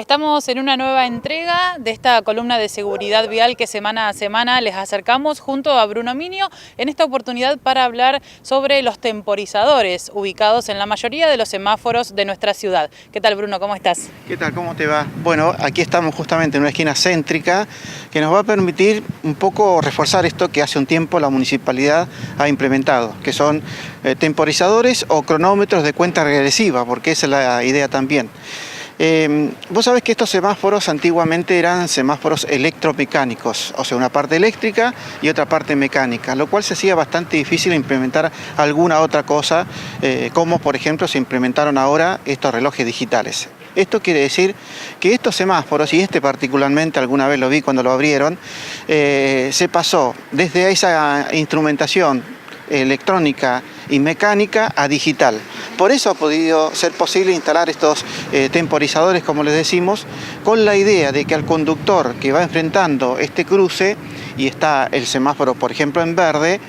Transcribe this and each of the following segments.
Estamos en una nueva entrega de esta columna de seguridad vial que semana a semana les acercamos junto a Bruno Minio, en esta oportunidad para hablar sobre los temporizadores ubicados en la mayoría de los semáforos de nuestra ciudad. ¿Qué tal, Bruno? ¿Cómo estás? ¿Qué tal? ¿Cómo te va? Bueno, aquí estamos justamente en una esquina céntrica que nos va a permitir un poco reforzar esto que hace un tiempo la municipalidad ha implementado, que son temporizadores o cronómetros de cuenta regresiva, porque esa es la idea también. Vos sabés que estos semáforos antiguamente eran semáforos electromecánicos, o sea, una parte eléctrica y otra parte mecánica, lo cual se hacía bastante difícil implementar alguna otra cosa, como por ejemplo se implementaron ahora estos relojes digitales. Esto quiere decir que estos semáforos, y este particularmente alguna vez lo vi cuando lo abrieron, se pasó desde esa instrumentación electrónica y mecánica a digital. Por eso ha podido ser posible instalar estos temporizadores, como les decimos, con la idea de que al conductor que va enfrentando este cruce y está el semáforo, por ejemplo, en verde,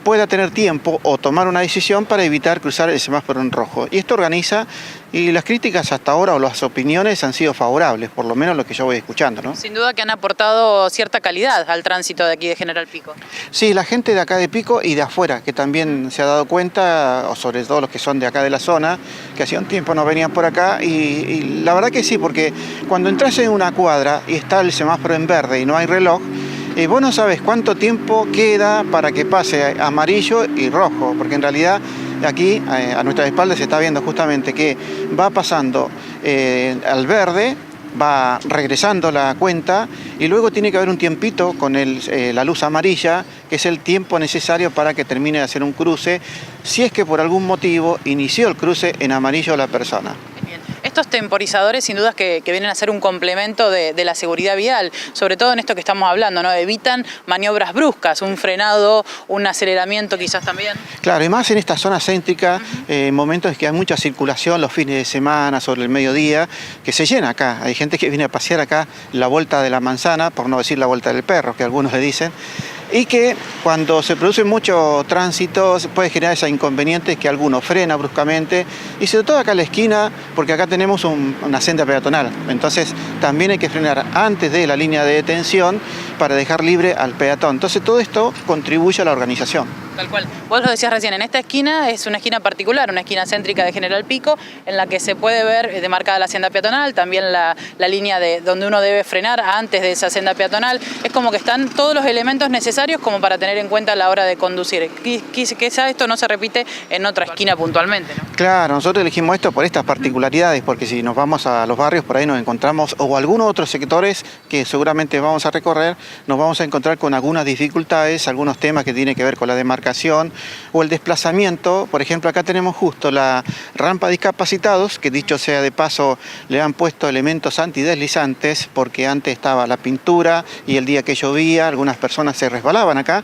pueda tener tiempo o tomar una decisión para evitar cruzar el semáforo en rojo. Y esto organiza, y las críticas hasta ahora o las opiniones han sido favorables, por lo menos lo que yo voy escuchando, ¿no? Sin duda que han aportado cierta calidad al tránsito de aquí de General Pico. Sí, la gente de acá de Pico y de afuera, que también se ha dado cuenta, o sobre todo los que son de acá de la zona, que hacía un tiempo no venían por acá, y la verdad que sí, porque cuando entras en una cuadra y está el semáforo en verde y no hay reloj, vos no sabes cuánto tiempo queda para que pase amarillo y rojo, porque en realidad aquí a nuestras espaldas se está viendo justamente que va pasando al verde, va regresando la cuenta y luego tiene que haber un tiempito con la luz amarilla, que es el tiempo necesario para que termine de hacer un cruce, si es que por algún motivo inició el cruce en amarillo la persona. Estos temporizadores sin dudas que vienen a ser un complemento de la seguridad vial, sobre todo en esto que estamos hablando, ¿no? Evitan maniobras bruscas, un frenado, un aceleramiento quizás también. Claro, y más en esta zona céntrica, momentos en que hay mucha circulación los fines de semana, sobre el mediodía, que se llena acá. Hay gente que viene a pasear acá la vuelta de la manzana, por no decir la vuelta del perro, que algunos le dicen, y que cuando se produce mucho tránsito puede generar ese inconveniente que alguno frena bruscamente, y sobre todo acá en la esquina, porque acá tenemos una senda peatonal, entonces también hay que frenar antes de la línea de detención para dejar libre al peatón. Entonces todo esto contribuye a la organización. Tal cual. Vos lo decías recién, en esta esquina es una esquina particular, una esquina céntrica de General Pico, en la que se puede ver demarcada la senda peatonal, también la línea de donde uno debe frenar antes de esa senda peatonal. Es como que están todos los elementos necesarios como para tener en cuenta a la hora de conducir. Quizá esto no se repite en otra esquina puntualmente, ¿no? Claro, nosotros elegimos esto por estas particularidades, porque si nos vamos a los barrios, por ahí nos encontramos, o algunos otros sectores que seguramente vamos a recorrer, nos vamos a encontrar con algunas dificultades, algunos temas que tienen que ver con la demarcación o el desplazamiento. Por ejemplo, acá tenemos justo la rampa de discapacitados, que dicho sea de paso le han puesto elementos antideslizantes porque antes estaba la pintura y el día que llovía algunas personas se resbalaban acá.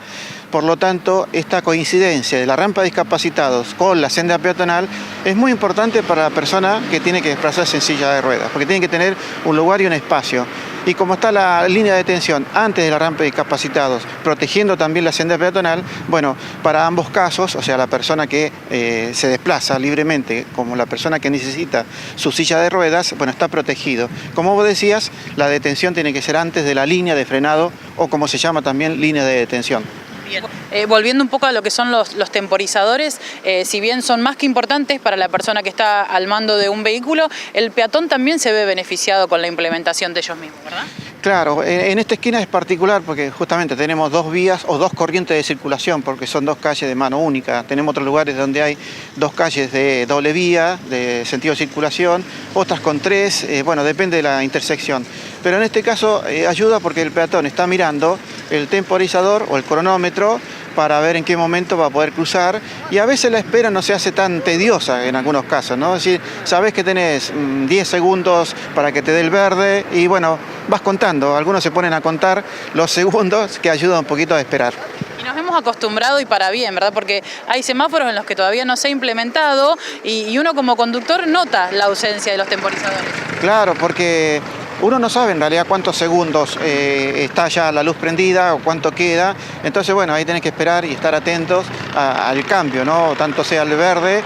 Por lo tanto, esta coincidencia de la rampa de discapacitados con la senda peatonal es muy importante para la persona que tiene que desplazarse en silla de ruedas, porque tiene que tener un lugar y un espacio. Y como está la línea de detención antes de la rampa de discapacitados, protegiendo también la senda peatonal, bueno, para ambos casos, o sea, la persona que se desplaza libremente, como la persona que necesita su silla de ruedas, bueno, está protegido. Como vos decías, la detención tiene que ser antes de la línea de frenado, o como se llama también, línea de detención. Bien. Volviendo un poco a lo que son los temporizadores, si bien son más que importantes para la persona que está al mando de un vehículo, el peatón también se ve beneficiado con la implementación de ellos mismos, ¿verdad? Claro, en esta esquina es particular porque justamente tenemos dos vías o dos corrientes de circulación, porque son dos calles de mano única. Tenemos otros lugares donde hay dos calles de doble vía, de sentido de circulación, otras con tres, bueno, depende de la intersección. Pero en este caso ayuda porque el peatón está mirando el temporizador o el cronómetro para ver en qué momento va a poder cruzar, y a veces la espera no se hace tan tediosa en algunos casos, ¿no? Es decir, sabés que tenés 10 segundos para que te dé el verde y bueno, vas contando. Algunos se ponen a contar los segundos, que ayuda un poquito a esperar. Y nos hemos acostumbrado y para bien, ¿verdad? Porque hay semáforos en los que todavía no se ha implementado y uno como conductor nota la ausencia de los temporizadores. Claro, porque uno no sabe en realidad cuántos segundos está ya la luz prendida o cuánto queda. Entonces, bueno, ahí tenés que esperar y estar atentos al cambio, ¿no? Tanto sea al verde,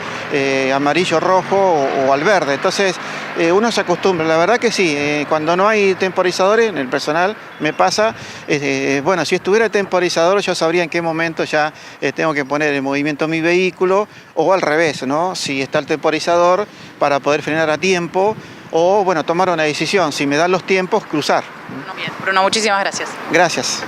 amarillo, rojo o al verde. Entonces, uno se acostumbra, la verdad que sí, cuando no hay temporizadores, en el personal me pasa, bueno, si estuviera el temporizador yo sabría en qué momento ya tengo que poner en movimiento mi vehículo, o al revés, ¿no? Si está el temporizador para poder frenar a tiempo, o bueno, tomar una decisión, si me dan los tiempos, cruzar. Bien, Bruno, muchísimas gracias. Gracias.